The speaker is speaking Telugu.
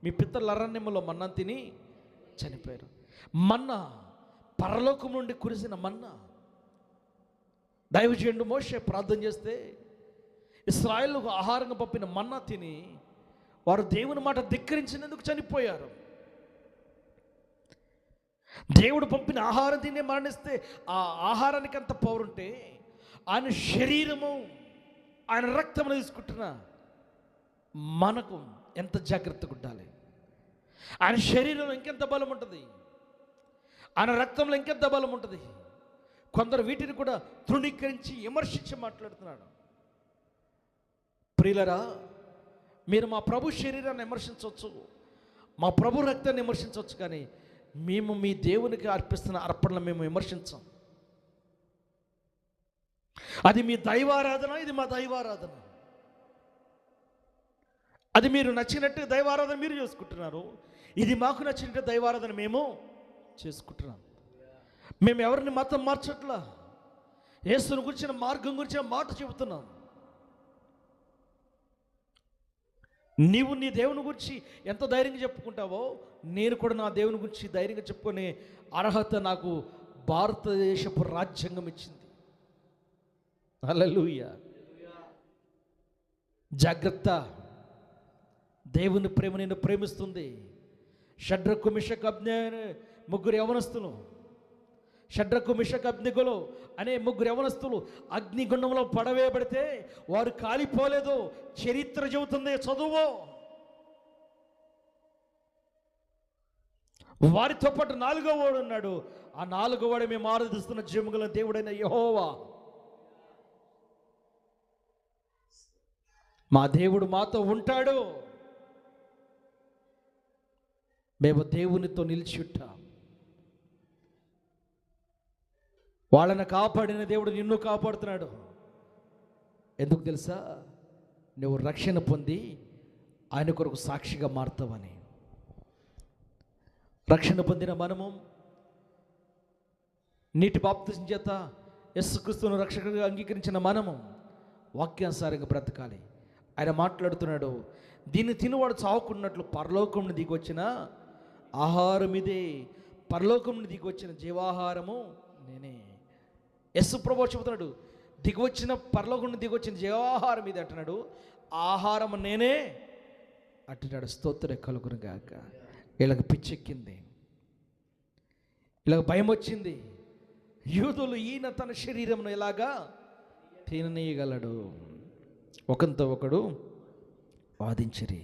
మీ పితరుల అరణ్యములో మన్నా తిని చనిపోయారు. మన్నా, పరలోకం నుండి కురిసిన మన్నా. దైవజనుడు మోషే ప్రార్థన చేస్తే ఇశ్రాయేలుకు ఆహారంగా పంపిన మన్నా తిని వారు దేవుని మాట ధిక్కరించినందుకు చనిపోయారు. దేవుడు పంపిన ఆహారం తినే మరణిస్తే ఆ ఆహారానికి అంత పవర్ ఉంటే ఆయన శరీరము, ఆయన రక్తమును తీసుకుంటున్న మనకు ఎంత జాగ్రత్తగా ఉండాలి. ఆయన శరీరంలో ఇంకెంత బలం ఉంటుంది, ఆయన రక్తంలో ఇంకెంత బలం ఉంటుంది. కొందరు వీటిని కూడా తృణీకరించి విమర్శించి మాట్లాడుతున్నాడు. ప్రియులరా, మీరు మా ప్రభు శరీరాన్ని విమర్శించవచ్చు, మా ప్రభు రక్తాన్ని విమర్శించవచ్చు, కానీ మేము మీ దేవునికి అర్పిస్తున్న అర్పణలు మేము విమర్శించాం. అది మీ దైవారాధన, ఇది మా దైవారాధన. అది మీరు నచ్చినట్టు దైవారాధన మీరు చేసుకుంటున్నారు, ఇది మాకు నచ్చినట్టు దైవారాధన మేము చేసుకుంటున్నాం. మేము ఎవరిని మతం మార్చట్లా, యేసుని గురించిన మార్గం గురించిన మాట చెబుతున్నాం. నీవు నీ దేవుని గురించి ఎంత ధైర్యంగా చెప్పుకుంటావో నేను కూడా నా దేవుని గురించి ధైర్యంగా చెప్పుకునే అర్హత నాకు భారతదేశపు రాజ్యాంగం ఇచ్చింది. హల్లెలూయా. జాగ్రత్త, దేవుని ప్రేమ నిన్ను ప్రేమిస్తుంది. షడ్రకు మిషక్ అబ్దెనగో ముగ్గురు యవనస్తులు, షడ్రకు మిషక్ అబ్దెనగో అనే ముగ్గురు యవనస్తులు అగ్నిగుండంలో పడవేయబడితే వారు కాలిపోలేదు. చరిత్ర చెబుతుంది, చదువు. వారితో పాటు 4వ వాడు ఉన్నాడు. ఆ 4వ వాడు మేము ఆరాధిస్తున్న జీవముగల దేవుడైన యెహోవా. మా దేవుడు మాతో ఉంటాడు, మేము దేవునితో నిలిచి ఉంటాం. వాళ్ళని కాపాడిన దేవుడు నిన్ను కాపాడుతున్నాడు. ఎందుకు తెలుసా? నువ్వు రక్షణ పొంది ఆయన కొరకు సాక్షిగా మారుతావని. రక్షణ పొందిన మనము నీటి బాప్తిసం చేత యేసుక్రీస్తును రక్షకుడిగా అంగీకరించిన మనము వాక్యానుసారంగా బ్రతకాలి. ఆయన మాట్లాడుతున్నాడు, దీన్ని తినువాడు చావుకున్నట్లు పరలోకం నుండి దిగి వచ్చిన ఆహారం ఇదే, పరలోకం నుండి దిగి వచ్చిన జీవాహారము నేనే. యేసు ప్రభువు చెబుతున్నాడు, దిగివచ్చిన పరలోకం నుండి దిగి వచ్చిన జీవాహారం ఇది అంటున్నాడు. ఆహారం నేనే అంటున్నాడు. స్తోత్రం కలుగును గాక. వీళ్ళకి పిచ్చెక్కింది, వీళ్ళకి భయం వచ్చింది. యూదులు ఈయన తన శరీరంను ఎలాగా తిననీయగలడు, ఒకంతో ఒకడు వాదించిరి.